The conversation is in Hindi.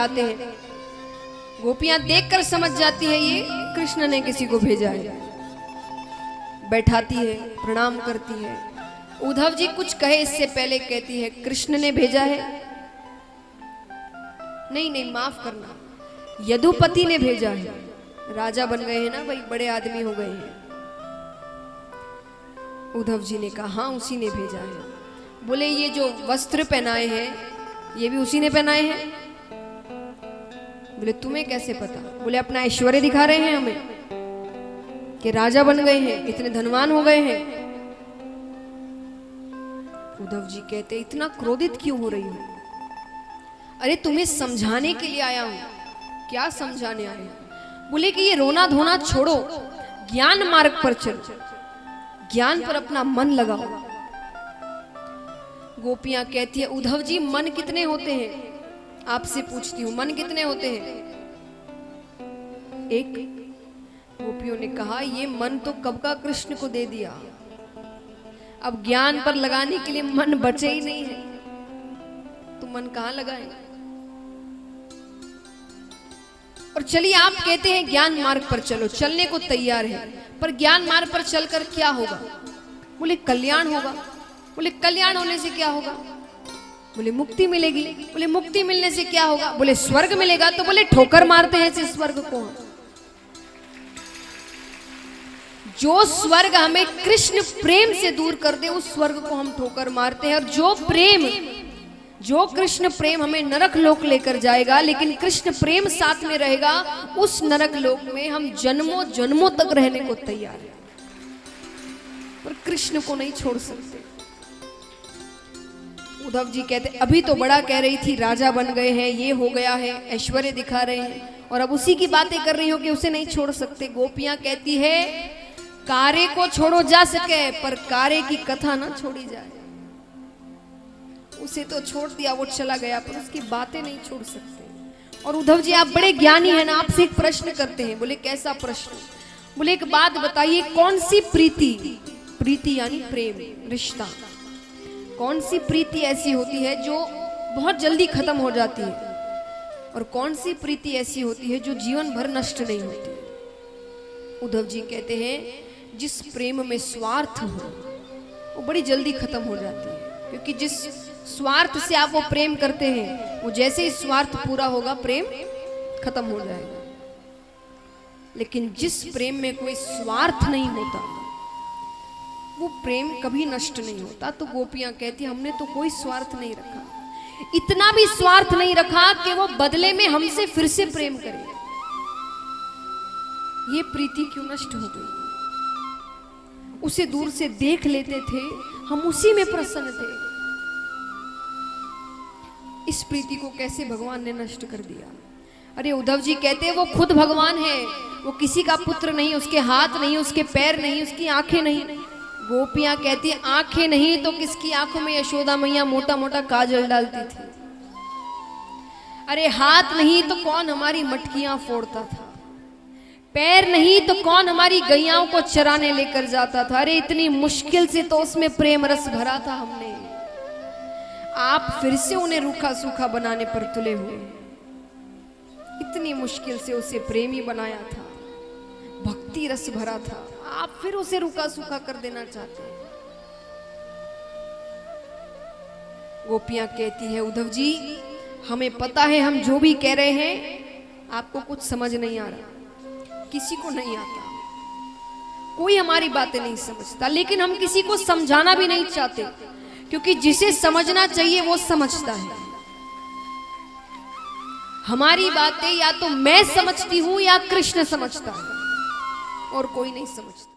आते हैं। गोपियां देखकर समझ जाती है ये कृष्ण ने किसी को भेजा है, बैठाती है, प्रणाम करती है। उद्धव जी कुछ कहे इससे पहले कहती है कृष्ण ने भेजा है? नहीं नहीं, माफ करना, यदुपति ने भेजा है। राजा बन गए हैं ना भाई, बड़े आदमी हो गए हैं। उद्धव जी ने कहा हाँ उसी ने भेजा है। बोले ये जो वस्त्र पहनाए हैं ये भी उसी ने पहनाए हैं? बोले तुम्हें कैसे पता? बोले अपना ऐश्वर्य दिखा रहे हैं हमें कि राजा बन गए हैं, इतने धनवान हो गए हैं। उद्धव जी कहते इतना क्रोधित क्यों हो रही हो? अरे तुम्हें समझाने के लिए आया हूं। क्या समझाने आए? बोले कि ये रोना धोना छोड़ो, ज्ञान मार्ग पर चलो, ज्ञान पर अपना मन लगाओ। गोपियां कहती है उद्धव जी मन कितने होते हैं? आपसे पूछती हूं मन कितने होते हैं? एक। गोपियों ने कहा ये मन तो कब का कृष्ण को दे दिया, अब ज्ञान पर लगाने के लिए मन बचे ही नहीं है, तो मन कहां लगाए? और चलिए आप कहते हैं ज्ञान मार्ग पर चलो, चलने को तैयार है, पर ज्ञान मार्ग पर चलकर क्या होगा? बोले कल्याण होगा। बोले कल्याण होने से क्या होगा? बोले मुक्ति मिलेगी। बोले मुक्ति मिलने से क्या होगा? बोले स्वर्ग मिलेगा। तो बोले ठोकर मारते हैं इस स्वर्ग को। जो स्वर्ग हमें कृष्ण प्रेम से दूर कर दे उस स्वर्ग को हम ठोकर मारते हैं, और जो कृष्ण प्रेम हमें नरक लोक लेकर जाएगा, लेकिन कृष्ण प्रेम साथ में रहेगा, उस नरक लोक में हम जन्मों जन्मों तक रहने को तैयार हैं, पर कृष्ण को नहीं छोड़ सकते। उद्धव जी कहते अभी तो बड़ा कह रही थी राजा बन गए हैं, ये हो गया है, ऐश्वर्य दिखा रहे हैं, और अब उसी की बातें कर रही हो कि उसे नहीं छोड़ सकते। गोपियां कहती है कार्य को छोड़ो जा सके, पर कार्य की कथा ना छोड़ी जाए। उसे तो छोड़ दिया, वो चला गया, पर उसकी बातें नहीं छोड़ सकते। और उद्धव जी आप बड़े ज्ञानी हैं ना, आपसे एक प्रश्न करते हैं। बोले कैसा प्रश्न? बोले एक बात बताइए, कौन सी प्रीति, प्रीति यानी प्रेम, रिश्ता, कौन सी प्रीति ऐसी होती है जो बहुत जल्दी खत्म हो जाती है, और कौन सी प्रीति ऐसी होती है जो जीवन भर नष्ट नहीं होती? उद्धव जी कहते हैं जिस प्रेम में स्वार्थ हो वो बड़ी जल्दी खत्म हो जाती है, क्योंकि जिस स्वार्थ से आप वो प्रेम करते हैं वो जैसे ही स्वार्थ पूरा होगा प्रेम खत्म हो जाएगा। लेकिन जिस प्रेम में कोई स्वार्थ नहीं होता वो प्रेम कभी नष्ट नहीं होता। तो गोपियां कहती हमने तो कोई स्वार्थ नहीं रखा, इतना भी स्वार्थ नहीं रखा कि वो बदले में हमसे फिर से प्रेम करे। ये प्रीति क्यों नष्ट हो गई? उसे दूर से देख लेते थे, हम उसी में प्रसन्न थे। इस प्रीति को कैसे भगवान ने नष्ट कर दिया? अरे उद्धव जी कहते हैं वो खुद भगवान है, वो किसी का पुत्र नहीं, उसके हाथ नहीं, उसके पैर नहीं, उसकी आंखें नहीं। गोपियां कहती आंखें नहीं तो किसकी आंखों में यशोदा मैया मोटा मोटा काजल डालती थी। अरे हाथ नहीं तो कौन हमारी मटकियां फोड़ता था, पैर नहीं तो कौन हमारी गैयाओं को चराने लेकर जाता था। अरे इतनी मुश्किल से तो उसमें प्रेम रस भरा था हमने, आप फिर से उन्हें रूखा सूखा बनाने पर तुले हुए। इतनी मुश्किल से उसे प्रेमी बनाया था, भक्ति रस भरा था, आप फिर उसे रूखा सूखा कर देना चाहते हैं। गोपियां कहती है उद्धव जी हमें पता है हम जो भी कह रहे हैं आपको कुछ समझ नहीं आ रहा, किसी को नहीं आता, कोई हमारी बातें नहीं समझता, लेकिन हम किसी को समझाना भी नहीं चाहते, क्योंकि जिसे समझना चाहिए वो समझता है। हमारी बातें या तो मैं समझती हूं या कृष्ण समझता है, और कोई नहीं समझता।